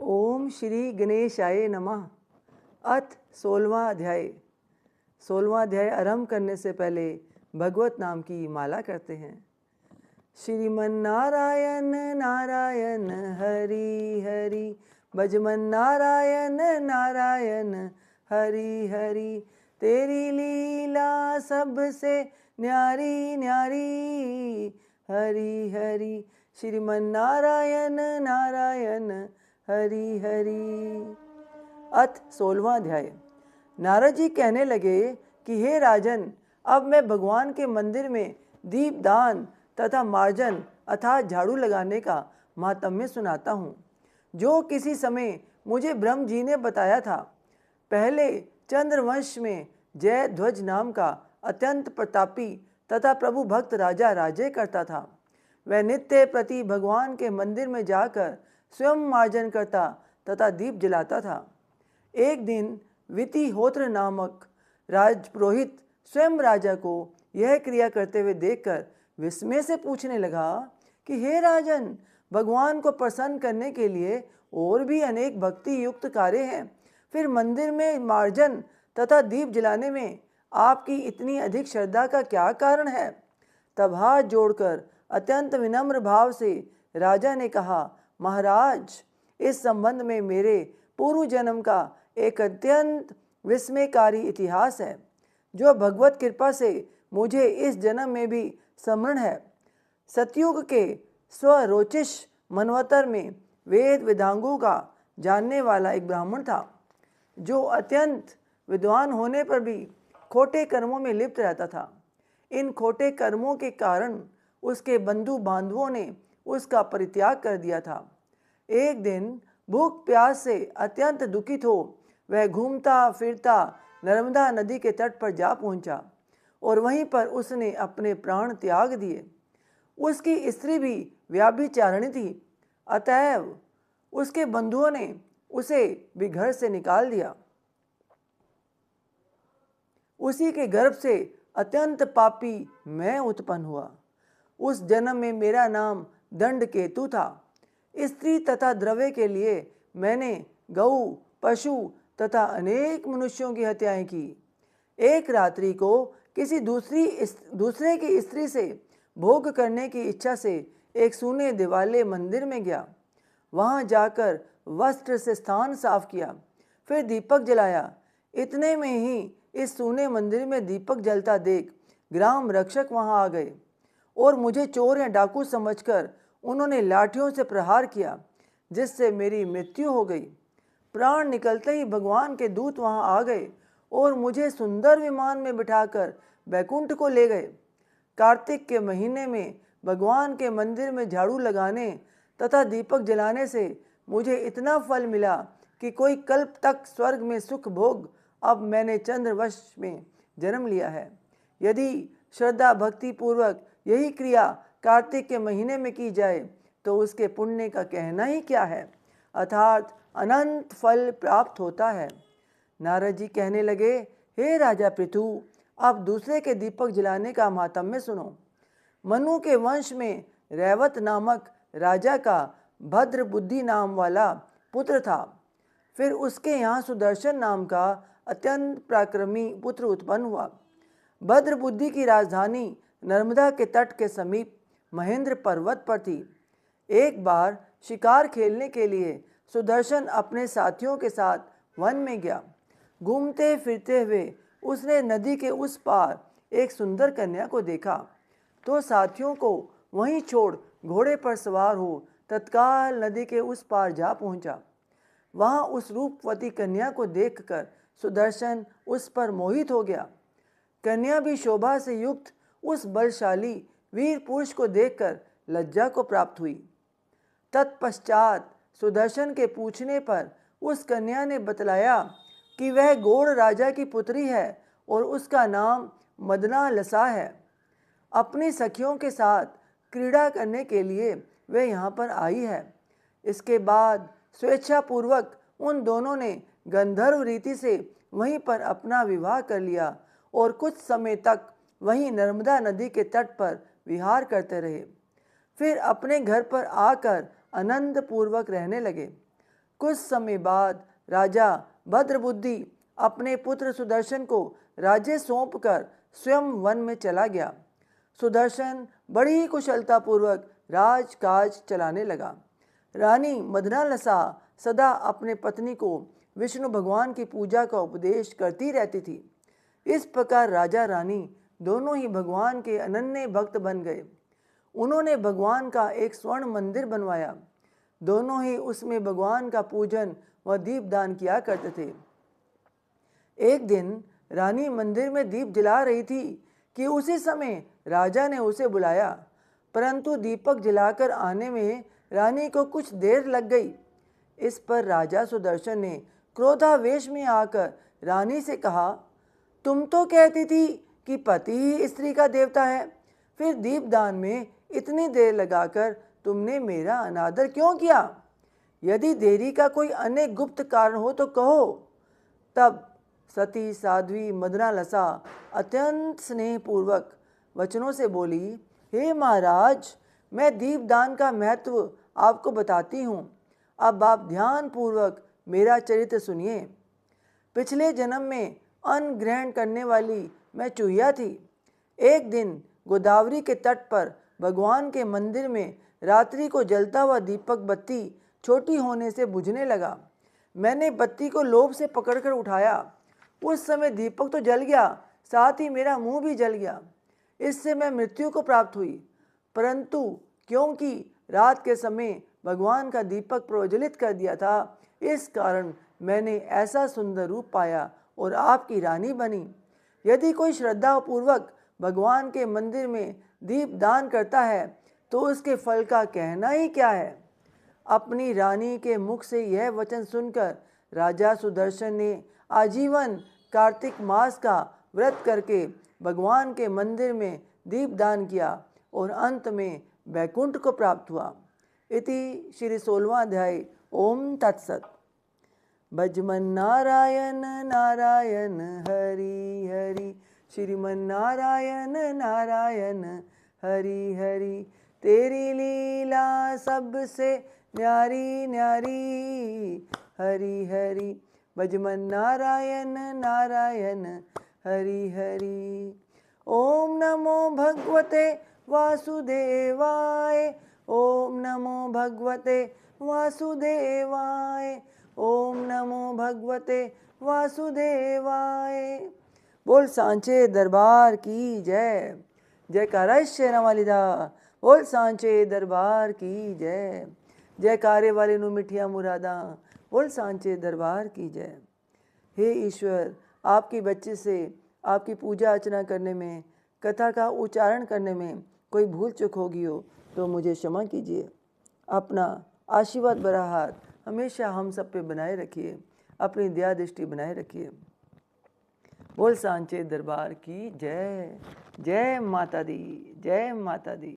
ओम श्री गणेशाय नमः। अथ 16वां अध्याय। 16वां अध्याय आरंभ करने से पहले भगवत नाम की माला करते हैं। श्रीमन नारायण नारायण हरि हरि, भजमन नारायण नारायण हरि हरि। तेरी लीला सबसे न्यारी न्यारी, हरि हरि। श्रीमन नारायण नारायण हरि हरि। अथ 16वां अध्याय। नारद जी कहने लगे कि हे राजन, अब मैं भगवान के मंदिर में दीपदान तथा मार्जन अर्थात झाड़ू लगाने का महात्म्य सुनाता हूँ, जो किसी समय मुझे ब्रह्म जी ने बताया था। पहले चंद्रवंश में जयध्वज नाम का अत्यंत प्रतापी तथा प्रभु भक्त राजा राज्य करता था। वह नित्य प्रति भगवान के मंदिर में जाकर स्वयं मार्जन करता तथा दीप जलाता था। एक दिन वितिहोत्र नामक राजपुरोहित स्वयं राजा को यह क्रिया करते हुए देखकर विस्मय से पूछने लगा कि हे राजन, भगवान को प्रसन्न करने के लिए और भी अनेक भक्ति युक्त कार्य हैं, फिर मंदिर में मार्जन तथा दीप जलाने में आपकी इतनी अधिक श्रद्धा का क्या कारण है? तब हाथ जोड़कर अत्यंत विनम्र भाव से राजा ने कहा, महाराज, इस संबंध में मेरे पूर्व जन्म का एक अत्यंत विस्मयकारी इतिहास है, जो भगवत कृपा से मुझे इस जन्म में भी स्मरण है। सतयुग के स्वरोचिष मनवतर में वेद वेदांगों का जानने वाला एक ब्राह्मण था, जो अत्यंत विद्वान होने पर भी खोटे कर्मों में लिप्त रहता था। इन खोटे कर्मों के कारण उसके बंधु बांधवों ने उसका परित्याग कर दिया था। एक दिन भूख प्यास से अत्यंत दुखित हो वह घूमता फिरता नर्मदा नदी के तट पर जा पहुंचा और वहीं पर उसने अपने प्राण त्याग दिए। उसकी स्त्री भी व्याभिचारिणी थी, अतएव उसके बंधुओं ने उसे भी घर से निकाल दिया। उसी के गर्भ से अत्यंत पापी मैं उत्पन्न हुआ। उस जन्म में मेरा नाम दंड केतु था। स्त्री तथा द्रव्य के लिए मैंने गऊ, पशु तथा अनेक मनुष्यों की हत्याएं की। एक रात्रि को किसी दूसरे की स्त्री से भोग करने की इच्छा से एक सूने दिवाले मंदिर में गया। वहां जाकर वस्त्र से स्थान साफ किया, फिर दीपक जलाया। इतने में ही इस सूने मंदिर में दीपक जलता देख ग्राम रक्षक वहां आ गए और मुझे चोर या डाकू समझकर उन्होंने लाठियों से प्रहार किया, जिससे मेरी मृत्यु हो गई। प्राण निकलते ही भगवान के दूत वहां आ गए और मुझे सुंदर विमान में बिठाकर बैकुंठ को ले गए। कार्तिक के महीने में भगवान के मंदिर में झाड़ू लगाने तथा दीपक जलाने से मुझे इतना फल मिला कि कोई कल्प तक स्वर्ग में सुख भोग। अब मैंने चंद्रवंश में जन्म लिया है। यदि श्रद्धा भक्ति पूर्वक यही क्रिया कार्तिक के महीने में की जाए तो उसके पुण्य का कहना ही क्या है, अर्थात अनंत फल प्राप्त होता है। नारद जी कहने लगे, हे राजा पृथु, अब दूसरे के दीपक जलाने का महात्म्य सुनो। मनु के वंश में रैवत नामक राजा का भद्र बुद्धि नाम वाला पुत्र था। फिर उसके यहाँ सुदर्शन नाम का अत्यंत पराक्रमी पुत्र उत्पन्न हुआ। भद्र बुद्धि की राजधानी नर्मदा के तट के समीप महेंद्र पर्वत पर थी। एक बार शिकार खेलने के लिए सुदर्शन अपने साथियों के साथ वन में गया। घूमते फिरते हुए उसने नदी के उस पार एक सुंदर कन्या को देखा, तो साथियों को वहीं छोड़ घोड़े पर सवार हो तत्काल नदी के उस पार जा पहुंचा। वहां उस रूपवती कन्या को देखकर सुदर्शन उस पर मोहित हो गया। कन्या भी शोभा से युक्त उस बलशाली वीर पुरुष को देखकर लज्जा को प्राप्त हुई। तत्पश्चात सुदर्शन के पूछने पर उस कन्या ने बतलाया कि वह गौड़ राजा की पुत्री है और उसका नाम मदना लसा है। अपनी सखियों के साथ क्रीड़ा करने के लिए वह यहाँ पर आई है। इसके बाद स्वेच्छापूर्वक उन दोनों ने गंधर्व रीति से वहीं पर अपना विवाह कर लिया और कुछ समय तक वहीं नर्मदा नदी के तट पर विहार करते रहे। फिर अपने घर पर आकर आनंद पूर्वक रहने लगे। कुछ समय बाद राजा भद्रबुद्धि अपने पुत्र सुदर्शन को राज्य सौंपकर स्वयं वन में चला गया। सुदर्शन बड़ी कुशलतापूर्वक राजकाज चलाने लगा। रानी मदनालसा सदा अपने पत्नी को विष्णु भगवान की पूजा का उपदेश करती रहती थी। इस प्रकार राजा रानी दोनों ही भगवान के अनन्य भक्त बन गए। उन्होंने भगवान का एक स्वर्ण मंदिर बनवाया। दोनों ही उसमें भगवान का पूजन व दीपदान किया करते थे। एक दिन रानी मंदिर में दीप जला रही थी कि उसी समय राजा ने उसे बुलाया, परंतु दीपक जलाकर आने में रानी को कुछ देर लग गई। इस पर राजा सुदर्शन ने क्रोधावेश में आकर रानी से कहा, तुम तो कहती थी कि पति ही स्त्री का देवता है, फिर दीपदान में इतनी देर लगाकर तुमने मेरा अनादर क्यों किया? यदि देरी का कोई अन्य गुप्त कारण हो तो कहो। तब सती साध्वी मदनालसा अत्यंत स्नेहपूर्वक वचनों से बोली, हे महाराज, मैं दीपदान का महत्व आपको बताती हूँ। अब आप ध्यान पूर्वक मेरा चरित्र सुनिए। पिछले जन्म में अन्न ग्रहण करने वाली मैं चूहिया थी। एक दिन गोदावरी के तट पर भगवान के मंदिर में रात्रि को जलता हुआ दीपक बत्ती छोटी होने से बुझने लगा। मैंने बत्ती को लोभ से पकड़कर उठाया। उस समय दीपक तो जल गया, साथ ही मेरा मुंह भी जल गया। इससे मैं मृत्यु को प्राप्त हुई। परंतु क्योंकि रात के समय भगवान का दीपक प्रज्वलित कर दिया था, इस कारण मैंने ऐसा सुंदर रूप पाया और आपकी रानी बनी। यदि कोई श्रद्धापूर्वक भगवान के मंदिर में दीप दान करता है तो उसके फल का कहना ही क्या है। अपनी रानी के मुख से यह वचन सुनकर राजा सुदर्शन ने आजीवन कार्तिक मास का व्रत करके भगवान के मंदिर में दीप दान किया और अंत में वैकुंठ को प्राप्त हुआ। इति श्री 16वां अध्याय। ओम तत्सत। भजमन नारायण नारायण हरि हरि, श्रीमन नारायण नारायण हरि हरि। तेरी लीला सबसे न्यारी न्यारी, हरि हरि। भजमन नारायण नारायण हरि हरि। ओम नमो भगवते वासुदेवाय, ओम नमो भगवते वासुदेवाय, ओम नमो भगवते वासुदेवाय। बोल सांचे दरबार की जय। जयकारा शेरा वाली दा। बोल सांचे दरबार की जय। जयकारे वाले नु मिठिया मुरादा। बोल सांचे दरबार की जय। हे ईश्वर, आपकी बच्चे से आपकी पूजा अर्चना करने में, कथा का उच्चारण करने में कोई भूल चूक होगी हो तो मुझे क्षमा कीजिए। अपना आशीर्वाद भरा हाथ हमेशा हम सब पे बनाए रखिए। अपनी दया दृष्टि बनाए रखिए। बोल सांचे दरबार की जय। जय माता दी, जय माता दी।